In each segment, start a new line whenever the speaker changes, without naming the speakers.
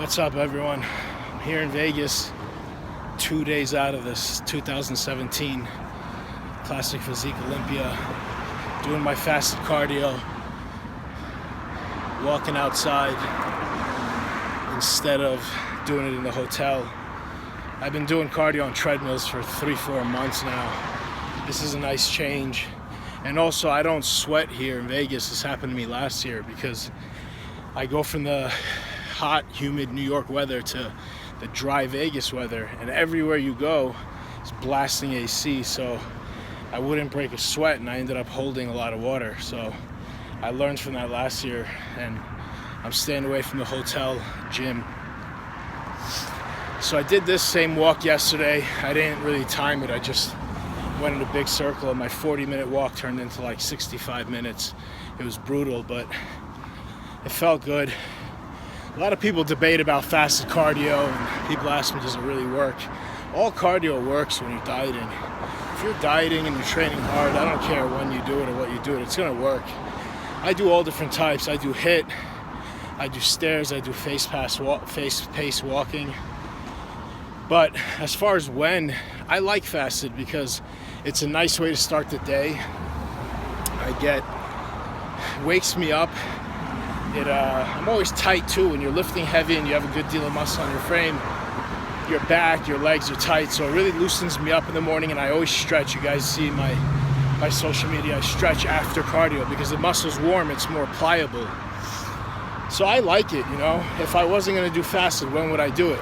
What's up, everyone? I'm here in Vegas, 2 days out of this 2017 Classic Physique Olympia, doing my fasted cardio, walking outside instead of doing it in the hotel. I've been doing cardio on treadmills for 3-4 months now. This is a nice change. And also, I don't sweat here in Vegas. This happened to me last year because I go from the hot, humid New York weather to the dry Vegas weather, and everywhere you go is blasting AC, so I wouldn't break a sweat, and I ended up holding a lot of water. So I learned from that last year, and I'm staying away from the hotel gym. So I did this same walk yesterday. I didn't really time it. I just went in a big circle, and my 40-minute walk turned into like 65 minutes. It was brutal, but it felt good. A lot of people debate about fasted cardio, and people ask me, does it really work? All cardio works when you're dieting. If you're dieting and you're training hard, I don't care when you do it or what you do it, it's gonna work. I do all different types. I do HIIT, I do stairs, I do face-paced walking. But as far as when, I like fasted because it's a nice way to start the day. It wakes me up. I'm always tight too. When you're lifting heavy and you have a good deal of muscle on your frame, your back, your legs are tight, so it really loosens me up in the morning. And I always stretch. You guys see my social media, I stretch after cardio because the muscle's warm, it's more pliable. So I like it, you know. If I wasn't going to do fasted, when would I do it?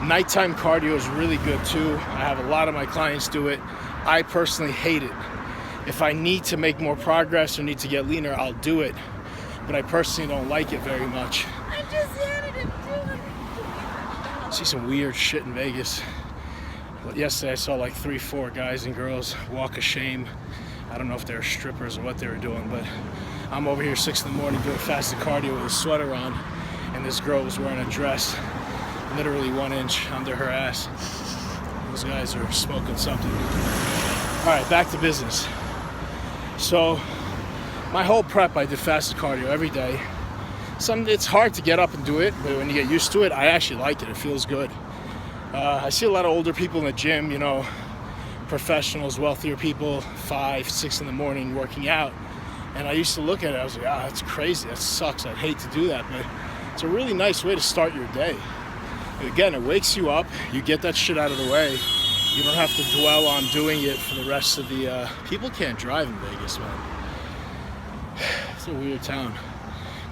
Nighttime cardio is really good too. I have a lot of my clients do it. I personally hate it. If I need to make more progress or need to get leaner, I'll do it. But I personally don't like it very much.
I just added him to it.
I see some weird shit in Vegas. But yesterday I saw like 3-4 guys and girls walk of shame. I don't know if they were strippers or what they were doing, but I'm over here 6 in the morning doing fasted cardio with a sweater on, and this girl was wearing a dress literally 1 inch under her ass. Those guys are smoking something. All right, back to business. So my whole prep, I did fasted cardio every day. It's hard to get up and do it, but when you get used to it, I actually like it. It feels good. I see a lot of older people in the gym, you know, professionals, wealthier people, 5-6 in the morning working out. And I used to look at it, I was like, that's crazy, that sucks, I'd hate to do that. But it's a really nice way to start your day. Again, it wakes you up, you get that shit out of the way. You don't have to dwell on doing it for the rest of the, people can't drive in Vegas, man. It's a weird town.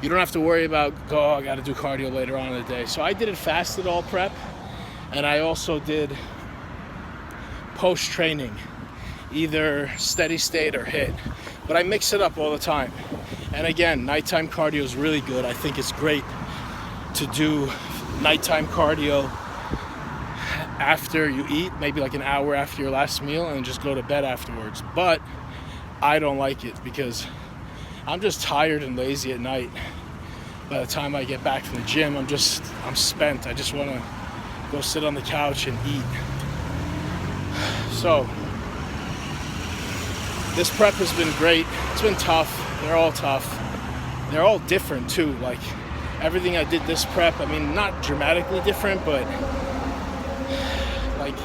You don't have to worry about, I gotta do cardio later on in the day. So I did it fasted all prep, and I also did post-training, either steady state or HIIT. But I mix it up all the time. And again, nighttime cardio is really good. I think it's great to do nighttime cardio after you eat, maybe like an hour after your last meal, and just go to bed afterwards. But I don't like it because I'm just tired and lazy at night. By the time I get back from the gym, I'm spent. I just want to go sit on the couch and eat. So this prep has been great. It's been tough. They're all tough. They're all different too. Like everything I did this prep, I mean, not dramatically different, but like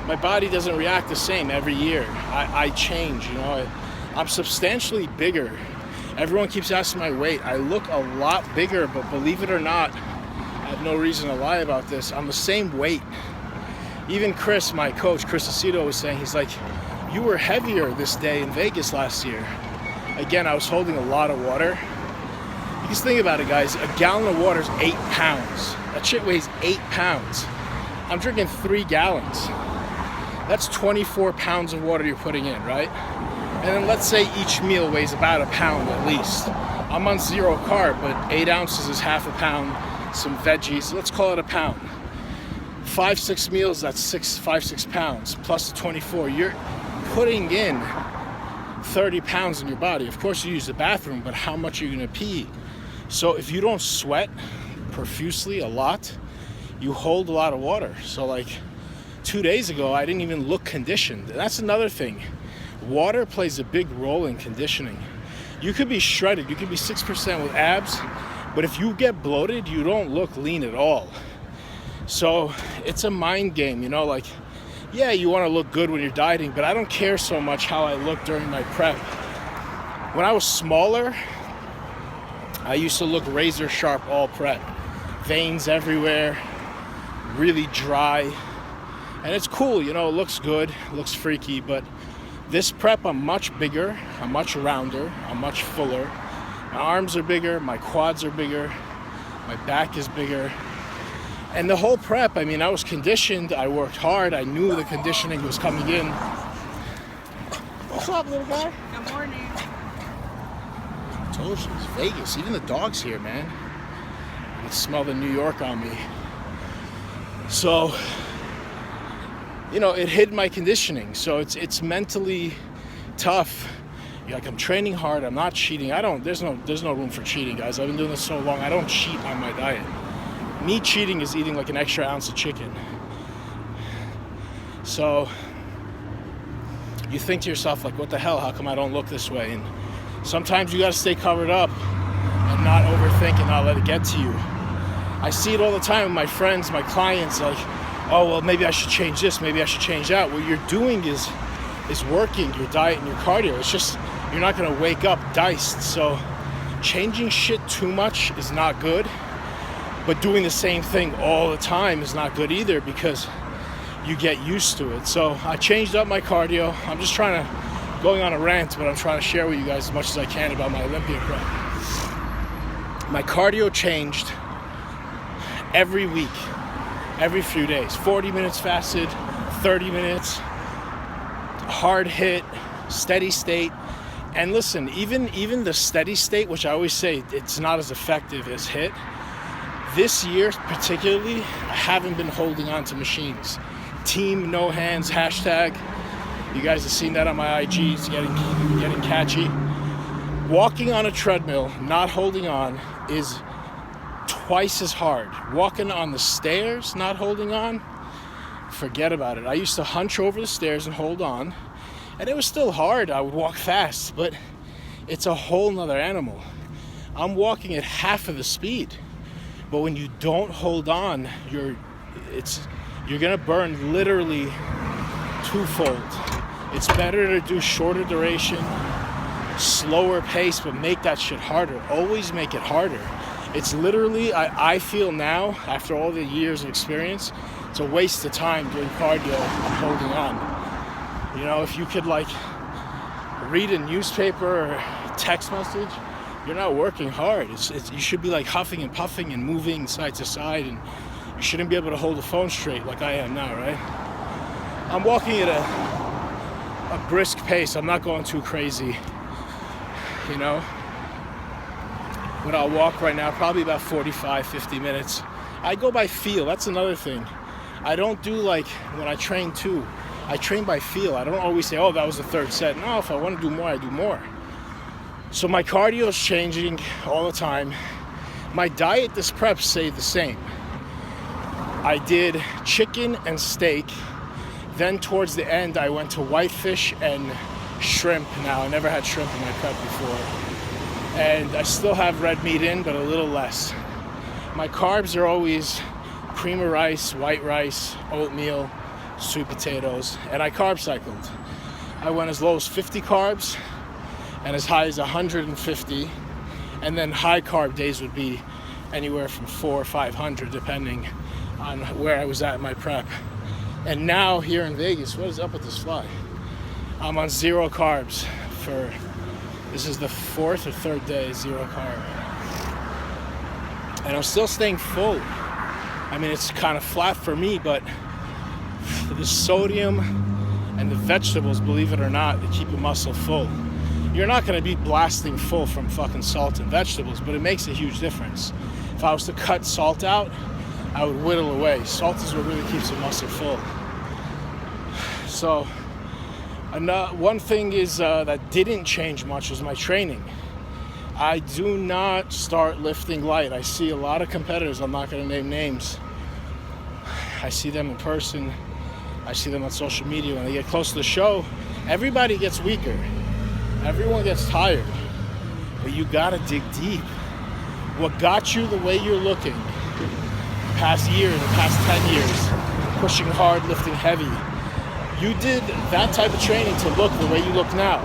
my body doesn't react the same every year. I change, you know. I'm substantially bigger. Everyone keeps asking my weight. I look a lot bigger, but believe it or not, I have no reason to lie about this. I'm the same weight. Even Chris, my coach, Chris Aceto, was saying, he's like, you were heavier this day in Vegas last year. Again, I was holding a lot of water. Because think about it, guys, a gallon of water is 8 pounds. That shit weighs 8 pounds. I'm drinking 3 gallons. That's 24 pounds of water you're putting in, right? And then let's say each meal weighs about 1 pound at least. I'm on 0 carb, but 8 ounces is half a pound, some veggies, let's call it 1 pound. 5-6 meals, that's 5-6 pounds, plus the 24. You're putting in 30 pounds in your body. Of course you use the bathroom, but how much are you gonna pee? So if you don't sweat profusely a lot, you hold a lot of water. So like 2 days ago, I didn't even look conditioned. And that's another thing. Water plays a big role in conditioning. You could be shredded, you could be 6% with abs, But if you get bloated, you don't look lean at all. So it's a mind game, you know, like, yeah, you want to look good when you're dieting, but I don't care so much how I look during my prep. When I was smaller, I used to look razor sharp all prep. Veins everywhere, really dry. And it's cool, you know, it looks good, it looks freaky, but this prep I'm much bigger, I'm much rounder, I'm much fuller. My arms are bigger, my quads are bigger, my back is bigger. And the whole prep, I mean, I was conditioned, I worked hard, I knew the conditioning was coming in. What's up, little guy?
Good morning.
I told you, it's Vegas. Even the dog's here, man. You can smell the New York on me. So, you know, it hid my conditioning. So it's mentally tough. You're like, I'm training hard, I'm not cheating. There's no room for cheating, guys. I've been doing this so long, I don't cheat on my diet. Me cheating is eating like an extra ounce of chicken. So you think to yourself, like, what the hell? How come I don't look this way? And sometimes you got to stay covered up and not overthink and not let it get to you. I see it all the time with my friends, my clients, like, oh, well, maybe I should change this, maybe I should change that. What you're doing is working your diet and your cardio. It's just, you're not going to wake up diced. So changing shit too much is not good. But doing the same thing all the time is not good either, because you get used to it. So I changed up my cardio. I'm just going on a rant, but I'm trying to share with you guys as much as I can about my Olympia prep. My cardio changed every week, every few days. 40 minutes fasted, 30 minutes, hard hit, steady state. And listen, even the steady state, which I always say it's not as effective as hit, this year particularly, I haven't been holding on to machines. Team no hands hashtag. You guys have seen that on my IG. It's getting catchy. Walking on a treadmill, not holding on, is twice as hard. Walking on the stairs, not holding on, forget about it. I used to hunch over the stairs and hold on, and it was still hard. I would walk fast, but it's a whole nother animal. I'm walking at half of the speed. But when you don't hold on, you're gonna burn literally twofold. It's better to do shorter duration, slower pace, but make that shit harder. Always make it harder. It's literally, I feel now, after all the years of experience, it's a waste of time doing cardio and holding on. You know, if you could like read a newspaper or text message, you're not working hard. You should be like huffing and puffing and moving side to side, and you shouldn't be able to hold the phone straight like I am now, right? I'm walking at a brisk pace. I'm not going too crazy, you know? But I'll walk right now probably about 45, 50 minutes. I go by feel. That's another thing. I don't do like when I train too. I train by feel. I don't always say, oh, that was the third set. No, if I want to do more, I do more. So my cardio is changing all the time. My diet, this prep, stayed the same. I did chicken and steak. Then towards the end, I went to whitefish and shrimp now. I never had shrimp in my prep before. And I still have red meat in, but a little less. My carbs are always cream of rice, white rice, oatmeal, sweet potatoes, and I carb cycled. I went as low as 50 carbs and as high as 150, and then high carb days would be anywhere from 400 or 500 depending on where I was at in my prep. And now here in Vegas, what is up with this fly? I'm on 0 carbs for, this is the 4th or 3rd day, 0 carb. And I'm still staying full. I mean, it's kind of flat for me, but the sodium and the vegetables, believe it or not, they keep your muscle full. You're not going to be blasting full from fucking salt and vegetables, but it makes a huge difference. If I was to cut salt out, I would whittle away. Salt is what really keeps your muscle full. So, one thing is that didn't change much was my training. I do not start lifting light. I see a lot of competitors, I'm not going to name names. I see them in person. I see them on social media. When they get close to the show, everybody gets weaker. Everyone gets tired. But you got to dig deep. what got you the way you're looking the past year, the past 10 years, pushing hard, lifting heavy. You did that type of training to look the way you look now.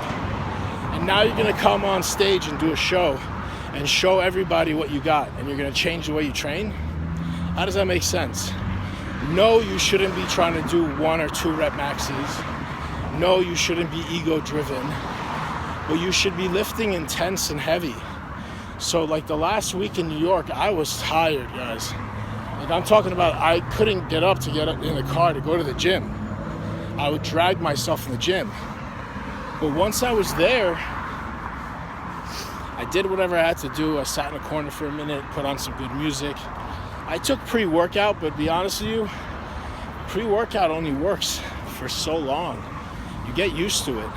And now you're gonna come on stage and do a show and show everybody what you got, and you're gonna change the way you train? How does that make sense? No, you shouldn't be trying to do 1 or 2 rep maxes. No, you shouldn't be ego driven, but you should be lifting intense and heavy. So like the last week in New York, I was tired, guys. Like I'm talking about, I couldn't get up to get up in the car to go to the gym. I would drag myself in the gym. But once I was there, I did whatever I had to do. I sat in a corner for a minute, put on some good music. I took pre-workout, but to be honest with you, pre-workout only works for so long. You get used to it.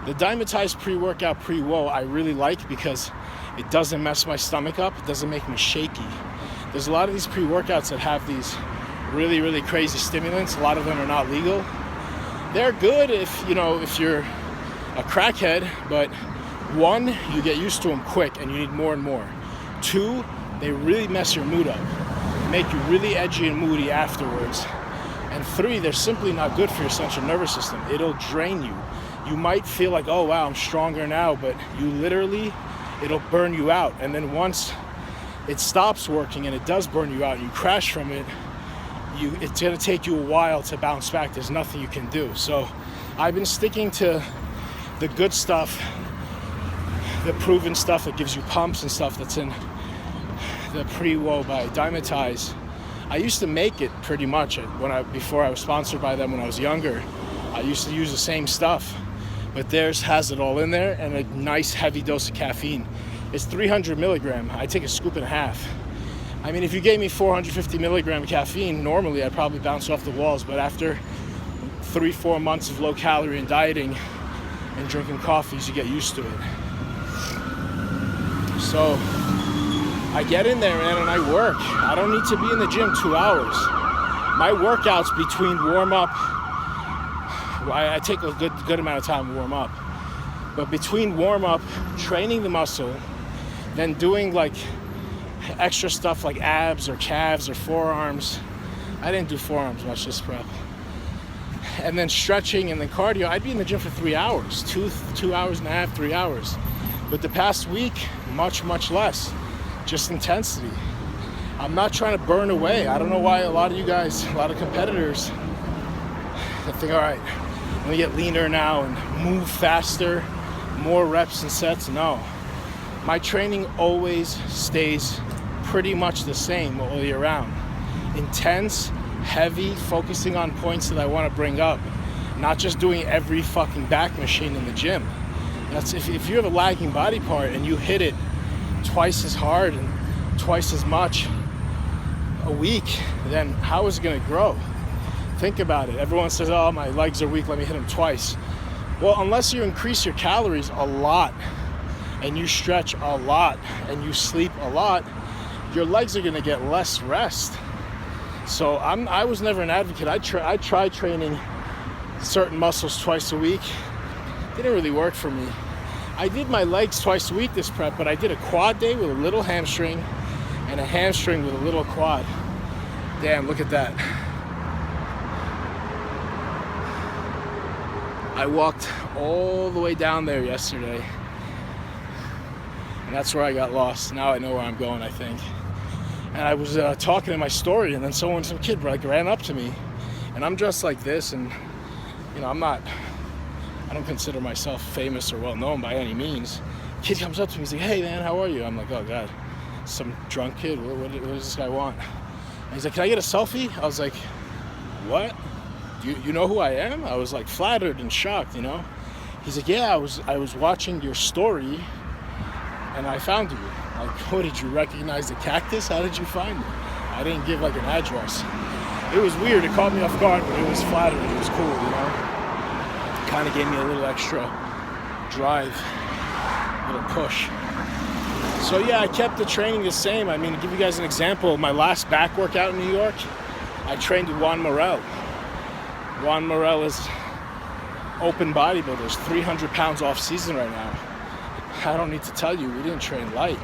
The Dymatized pre-workout pre-woe I really like because it doesn't mess my stomach up. It doesn't make me shaky. There's a lot of these pre-workouts that have these really, really crazy stimulants. A lot of them are not legal. They're good if you're a crackhead, but 1, you get used to them quick and you need more and more. 2, they really mess your mood up, make you really edgy and moody afterwards. And 3, they're simply not good for your central nervous system. It'll drain you. You might feel like, oh wow, I'm stronger now, but it'll burn you out. And then once it stops working and it does burn you out and you crash from it, it's gonna take you a while to bounce back. There's nothing you can do. So I've been sticking to the good stuff, the proven stuff that gives you pumps and stuff that's in the pre-woe by Dymatize. I used to make it pretty much before I was sponsored by them when I was younger. I used to use the same stuff, but theirs has it all in there and a nice heavy dose of caffeine. It's 300 milligram. I take a scoop and a half. I mean, if you gave me 450 milligram caffeine, normally I'd probably bounce off the walls, but after 3-4 months of low calorie and dieting and drinking coffees, you get used to it. So I get in there, man, and I work. I don't need to be in the gym 2 hours. My workouts between warm-up, I take a good amount of time to warm up, but between warm-up, training the muscle, then doing like extra stuff like abs or calves or forearms. I didn't do forearms much this prep. And then stretching and then cardio, I'd be in the gym for 3 hours, 2 hours and a half, 3 hours. But the past week, much, much less. Just intensity. I'm not trying to burn away. I don't know why a lot of you guys, a lot of competitors, they think, all right, I'm gonna get leaner now and move faster, more reps and sets. No. My training always stays pretty much the same all year round. Intense, heavy, focusing on points that I want to bring up. Not just doing every fucking back machine in the gym. That's if you have a lagging body part and you hit it twice as hard and twice as much a week, then how is it going to grow? Think about it. Everyone says, oh, my legs are weak, let me hit them twice. Well, unless you increase your calories a lot and you stretch a lot and you sleep a lot, your legs are going to get less rest. So I was never an advocate. I tried training certain muscles twice a week. Didn't really work for me. I did my legs twice a week this prep, but I did a quad day with a little hamstring and a hamstring with a little quad. Damn, look at that. I walked all the way down there yesterday, and that's where I got lost. Now I know where I'm going, I think. And I was talking in my story, and then some kid ran up to me, and I'm dressed like this, and I don't consider myself famous or well known by any means. Kid comes up to me, he's like, hey man, how are you? I'm like, oh God, some drunk kid, what does this guy want? And he's like, can I get a selfie? I was like, what? You know who I am? I was like flattered and shocked, you know? He's like, yeah, I was watching your story and I found you. Like, what, did you recognize the cactus? How did you find me? I didn't give like an address. It was weird, it caught me off guard, but it was flattering, it was cool, you know? Kind of gave me a little extra drive, a little push. So yeah, I kept the training the same. I mean, to give you guys an example, my last back workout in New York, I trained with Juan Morel. Juan Morel is open bodybuilders, 300 pounds off season right now. I don't need to tell you, we didn't train light.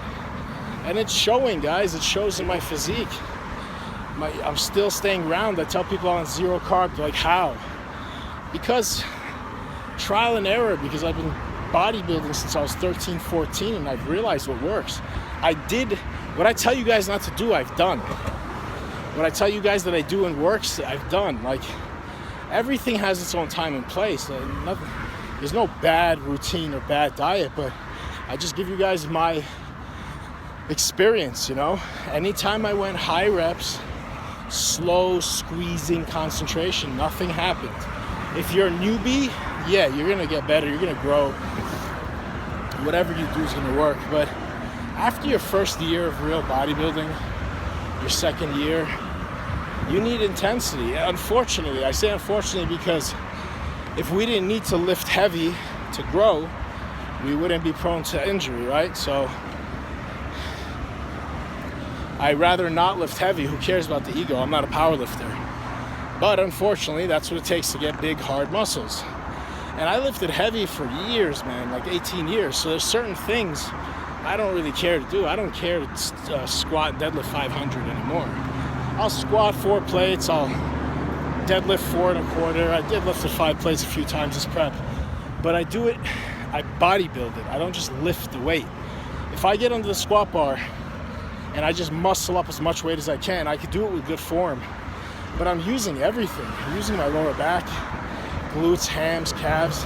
And it's showing, guys. It shows in my physique. I'm still staying round. I tell people I'm on zero carb. They're like, how? Because trial and error, because I've been bodybuilding since I was 13, 14, and I've realized what works. What I tell you guys not to do, I've done. What I tell you guys that I do and works, I've done. Like, everything has its own time and place. There's no bad routine or bad diet, but I just give you guys my experience, you know? Anytime I went high reps, slow squeezing concentration, nothing happened. If you're a newbie, yeah, you're gonna get better, you're gonna grow. Whatever you do is gonna work. But after your first year of real bodybuilding, your second year, you need intensity. Unfortunately, I say unfortunately because if we didn't need to lift heavy to grow, we wouldn't be prone to injury, right? So I'd rather not lift heavy. Who cares about the ego? I'm not a power lifter. But unfortunately, that's what it takes to get big, hard muscles. And I lifted heavy for years, man, like 18 years. So there's certain things I don't really care to do. I don't care to squat and deadlift 500 anymore. I'll squat 4 plates. I'll deadlift 4 1/4. I did lift 5 plates a few times as prep. But I do it, I bodybuild it. I don't just lift the weight. If I get under the squat bar and I just muscle up as much weight as I can, I could do it with good form. But I'm using everything. I'm using my lower back, glutes, hams, calves.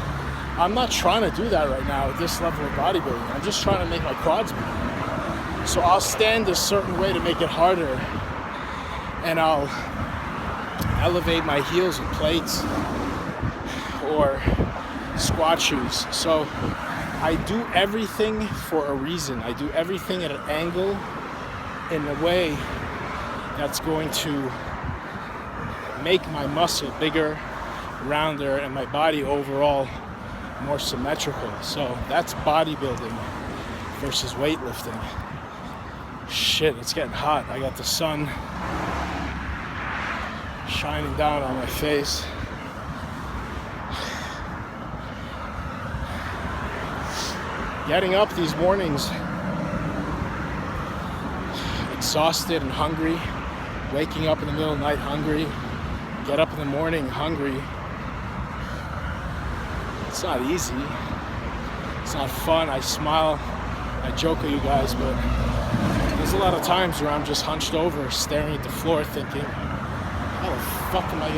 I'm not trying to do that right now at this level of bodybuilding. I'm just trying to make my quads bigger. So I'll stand a certain way to make it harder, and I'll elevate my heels with plates or squat shoes. So I do everything for a reason. I do everything at an angle in a way that's going to make my muscle bigger, rounder, and my body overall more symmetrical. So that's bodybuilding versus weightlifting. Shit, it's getting hot. I got the sun shining down on my face. Getting up these mornings exhausted and hungry, waking up in the middle of the night hungry, get up in the morning hungry. It's not easy. It's not fun. I smile, I joke at you guys, but there's a lot of times where I'm just hunched over, staring at the floor, thinking, how the fuck am I gonna